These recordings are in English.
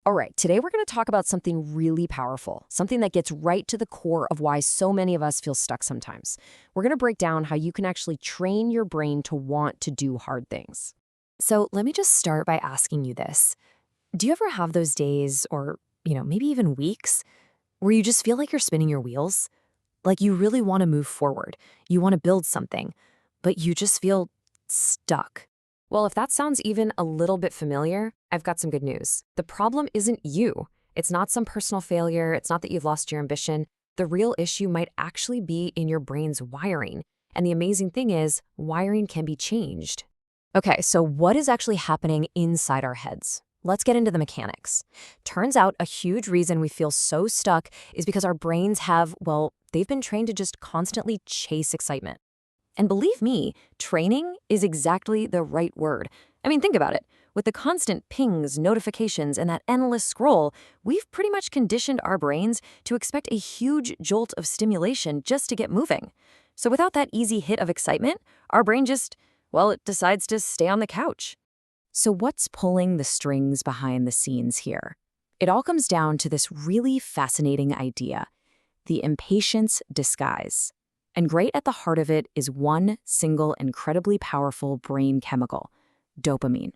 All right, today we're going to talk about something really powerful, something that gets right to the core of why so many of us feel stuck sometimes. We're going to break down how you can actually train your brain to want to do hard things. So let me just start by asking you this. Do you ever have those days or, maybe even weeks where you just feel like you're spinning your wheels? Like you really want to move forward. You want to build something, but you just feel stuck. Well, if that sounds even a little bit familiar, I've got some good news. The problem isn't you. It's not some personal failure. It's not that you've lost your ambition. The real issue might actually be in your brain's wiring. And the amazing thing is, wiring can be changed. Okay, so what is actually happening inside our heads? Let's get into the mechanics. Turns out a huge reason we feel so stuck is because our brains have, well, they've been trained to just constantly chase excitement. And believe me, training is exactly the right word. I mean, think about it. With the constant pings, notifications, and that endless scroll, we've pretty much conditioned our brains to expect a huge jolt of stimulation just to get moving. So without that easy hit of excitement, our brain just, well, it decides to stay on the couch. So what's pulling the strings behind the scenes here? It all comes down to this really fascinating idea, the impatience disguise. And right at the heart of it is one single incredibly powerful brain chemical, dopamine.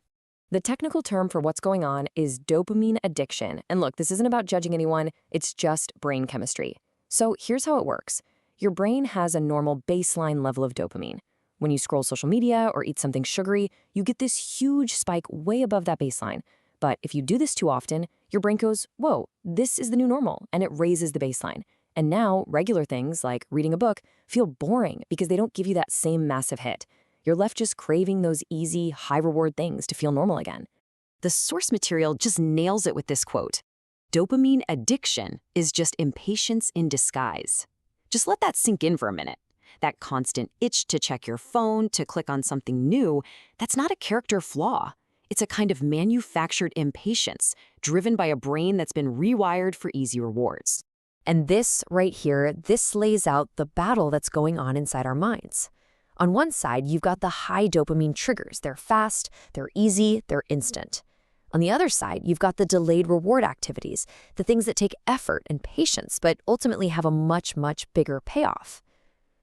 The technical term for what's going on is dopamine addiction. And look, this isn't about judging anyone, it's just brain chemistry. So here's how it works. Your brain has a normal baseline level of dopamine. When you scroll social media or eat something sugary, you get this huge spike way above that baseline. But if you do this too often, your brain goes, whoa, this is the new normal, and it raises the baseline. And now, regular things like reading a book feel boring because they don't give you that same massive hit. You're left just craving those easy, high-reward things to feel normal again. The source material just nails it with this quote. Dopamine addiction is just impatience in disguise. Just let that sink in for a minute. That constant itch to check your phone, to click on something new, that's not a character flaw. It's a kind of manufactured impatience driven by a brain that's been rewired for easy rewards. And this right here, this lays out the battle that's going on inside our minds. On one side, you've got the high dopamine triggers. They're fast, they're easy, they're instant. On the other side, you've got the delayed reward activities, the things that take effort and patience, but ultimately have a much, much bigger payoff.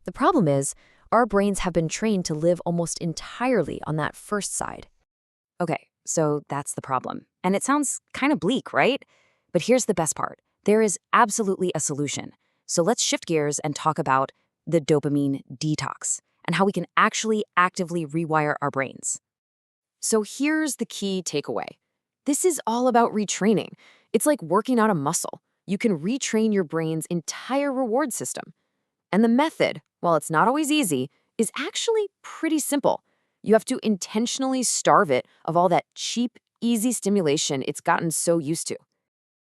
The problem is, our brains have been trained to live almost entirely on that first side. Okay, so that's the problem. And it sounds kind of bleak, right? But here's the best part. There is absolutely a solution. So let's shift gears and talk about the dopamine detox and how we can actually actively rewire our brains. So here's the key takeaway. This is all about retraining. It's like working out a muscle. You can retrain your brain's entire reward system. And the method, while it's not always easy, is actually pretty simple. You have to intentionally starve it of all that cheap, easy stimulation it's gotten so used to.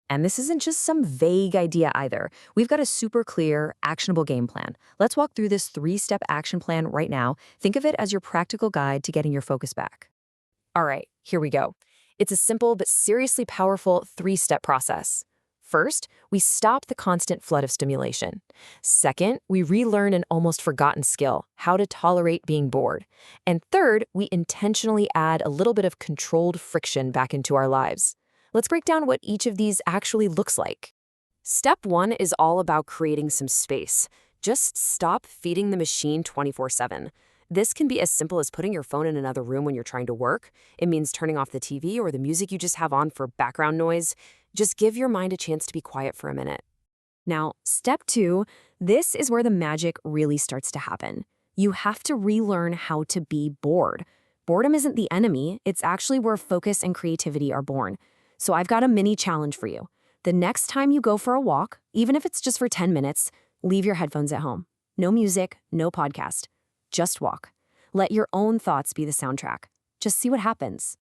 And this isn't just some vague idea either. We've got a super clear, actionable game plan. Let's walk through this 3-step action plan right now. Think of it as your practical guide to getting your focus back. All right, here we go. It's a simple but seriously powerful 3-step process. First, we stop the constant flood of stimulation. Second, we relearn an almost forgotten skill, how to tolerate being bored. And third, we intentionally add a little bit of controlled friction back into our lives. Let's break down what each of these actually looks like. Step 1 is all about creating some space. Just stop feeding the machine 24/7. This can be as simple as putting your phone in another room when you're trying to work. It means turning off the TV or the music you just have on for background noise. Just give your mind a chance to be quiet for a minute. Now, step 2, this is where the magic really starts to happen. You have to relearn how to be bored. Boredom isn't the enemy, it's actually where focus and creativity are born. So I've got a mini challenge for you. The next time you go for a walk, even if it's just for 10 minutes, leave your headphones at home. No music, no podcast. Just walk. Let your own thoughts be the soundtrack. Just see what happens.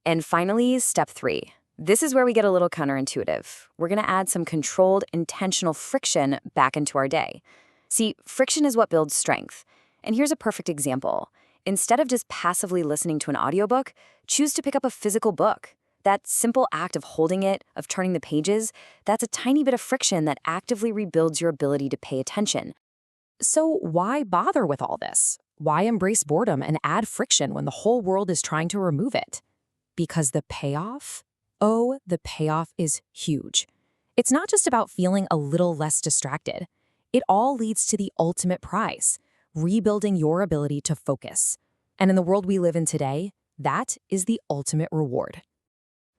And finally, step 3. This is where we get a little counterintuitive. We're going to add some controlled, intentional friction back into our day. See, friction is what builds strength. And here's a perfect example. Instead of just passively listening to an audiobook, choose to pick up a physical book. That simple act of holding it, of turning the pages, that's a tiny bit of friction that actively rebuilds your ability to pay attention. So why bother with all this? Why embrace boredom and add friction when the whole world is trying to remove it? Because the payoff Oh, the payoff is huge. It's not just about feeling a little less distracted. It all leads to the ultimate prize, rebuilding your ability to focus. And in the world we live in today, that is the ultimate reward.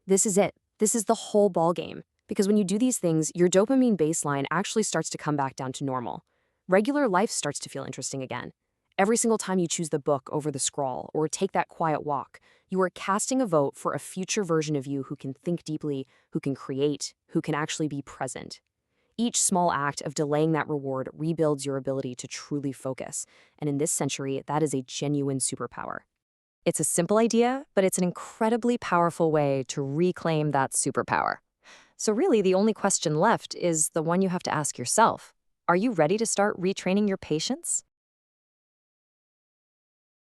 This is it. This is the whole ballgame. Because when you do these things, your dopamine baseline actually starts to come back down to normal. Regular life starts to feel interesting again. Every single time you choose the book over the scroll or take that quiet walk, you are casting a vote for a future version of you who can think deeply, who can create, who can actually be present. Each small act of delaying that reward rebuilds your ability to truly focus. And in this century, that is a genuine superpower. It's a simple idea, but it's an incredibly powerful way to reclaim that superpower. So really, the only question left is the one you have to ask yourself. Are you ready to start retraining your patience?